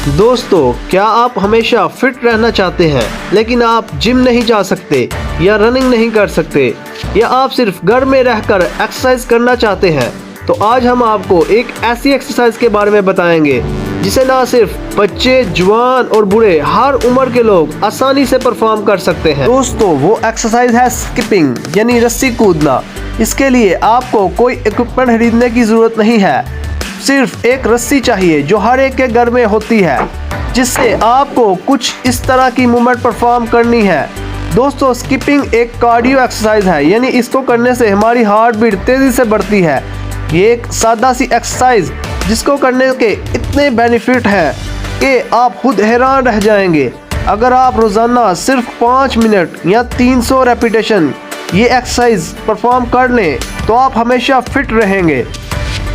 दोस्तों, क्या आप हमेशा फिट रहना चाहते हैं लेकिन आप जिम नहीं जा सकते या रनिंग नहीं कर सकते, या आप सिर्फ घर में रहकर एक्सरसाइज करना चाहते हैं? तो आज हम आपको एक ऐसी एक्सरसाइज के बारे में बताएंगे जिसे ना सिर्फ बच्चे, जवान और बूढ़े, हर उम्र के लोग आसानी से परफॉर्म कर सकते हैं। दोस्तों, वो एक्सरसाइज है स्किपिंग यानी रस्सी कूदना। इसके लिए आपको कोई इक्विपमेंट खरीदने की ज़रूरत नहीं है, सिर्फ एक रस्सी चाहिए जो हर एक के घर में होती है, जिससे आपको कुछ इस तरह की मूवमेंट परफॉर्म करनी है। दोस्तों, स्किपिंग एक कार्डियो एक्सरसाइज है, यानी इसको करने से हमारी हार्ट बीट तेज़ी से बढ़ती है। ये एक सादा सी एक्सरसाइज जिसको करने के इतने बेनिफिट हैं कि आप खुद हैरान रह जाएंगे। अगर आप रोज़ाना सिर्फ 5 मिनट या 300 रेपिटेशन ये एक्सरसाइज परफॉर्म कर लें तो आप हमेशा फिट रहेंगे।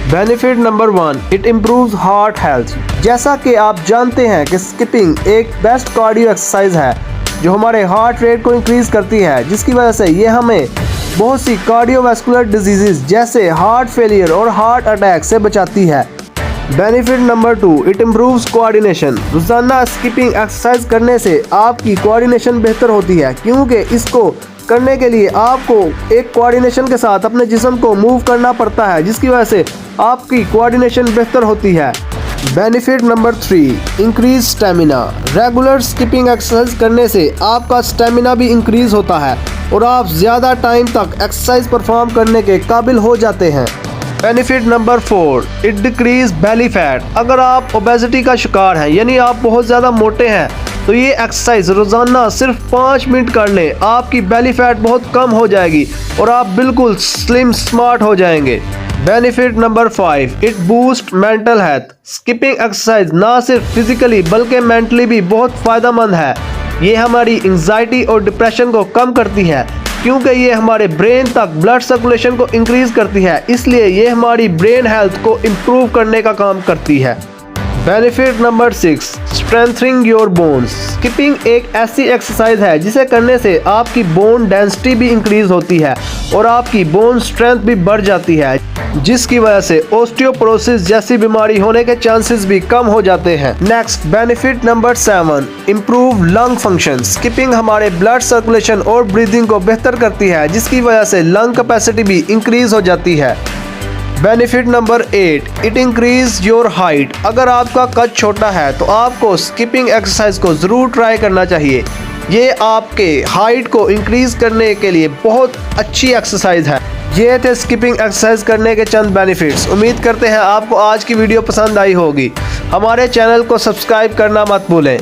Benefit number 1, it improves heart health. जैसा कि आप जानते हैं कि स्किपिंग एक बेस्ट कार्डियो एक्सरसाइज है जो हमारे हार्ट रेट को इंक्रीज़ करती है, जिसकी वजह से ये हमें बहुत सी कार्डियोवैस्कुलर डिजीज़ जैसे हार्ट फेलियर और हार्ट अटैक से बचाती है। Benefit number 2, it improves coordination. रोज़ाना स्किपिंग एक्सरसाइज करने से आपकी कोऑर्डिनेशन बेहतर होती है, क्योंकि इसको करने के लिए आपको एक कोऑर्डिनेशन के साथ अपने जिस्म को मूव करना पड़ता है, जिसकी वजह से आपकी कोऑर्डिनेशन बेहतर होती है। Benefit number 3, increase stamina. Regular skipping exercise करने से आपका स्टेमिना भी इंक्रीज होता है और आप ज़्यादा टाइम तक एक्सरसाइज परफॉर्म करने के काबिल हो जाते हैं। Benefit number 4, it decrease belly fat. अगर आप ओबेसिटी का शिकार हैं, यानी आप बहुत ज़्यादा मोटे हैं, तो ये एक्सरसाइज रोज़ाना सिर्फ 5 मिनट कर लें, आपकी बेली फैट बहुत कम हो जाएगी और आप बिल्कुल स्लिम स्मार्ट हो जाएंगे। Benefit number 5, it boost mental health. Skipping exercise ना सिर्फ फिजिकली बल्कि मेंटली भी बहुत फ़ायदेमंद है। ये हमारी एंजाइटी और डिप्रेशन को कम करती है, क्योंकि ये हमारे ब्रेन तक ब्लड सर्कुलेशन को इंक्रीज़ करती है, इसलिए ये हमारी ब्रेन हेल्थ को इम्प्रूव करने का काम करती है। Benefit number 6, strengthening your bones. Skipping एक ऐसी एक्सरसाइज है जिसे करने से आपकी बोन डेंसिटी भी इंक्रीज होती है और आपकी बोन स्ट्रेंथ भी बढ़ जाती है, जिसकी वजह से ऑस्टियोपोरोसिस जैसी बीमारी होने के चांसेस भी कम हो जाते हैं। Next, benefit number 7, improve lung function. Skipping हमारे ब्लड सर्कुलेशन और ब्रीदिंग को बेहतर करती है, जिसकी वजह से लंग कैपेसिटी भी इंक्रीज हो जाती है। Benefit number 8, it increase your height. अगर आपका कद छोटा है तो आपको स्किपिंग एक्सरसाइज को ज़रूर ट्राई करना चाहिए। ये आपके हाइट को इंक्रीज़ करने के लिए बहुत अच्छी एक्सरसाइज है। ये थे स्किपिंग एक्सरसाइज करने के चंद बेनिफिट्स। उम्मीद करते हैं आपको आज की वीडियो पसंद आई होगी। हमारे चैनल को सब्सक्राइब करना मत भूलें।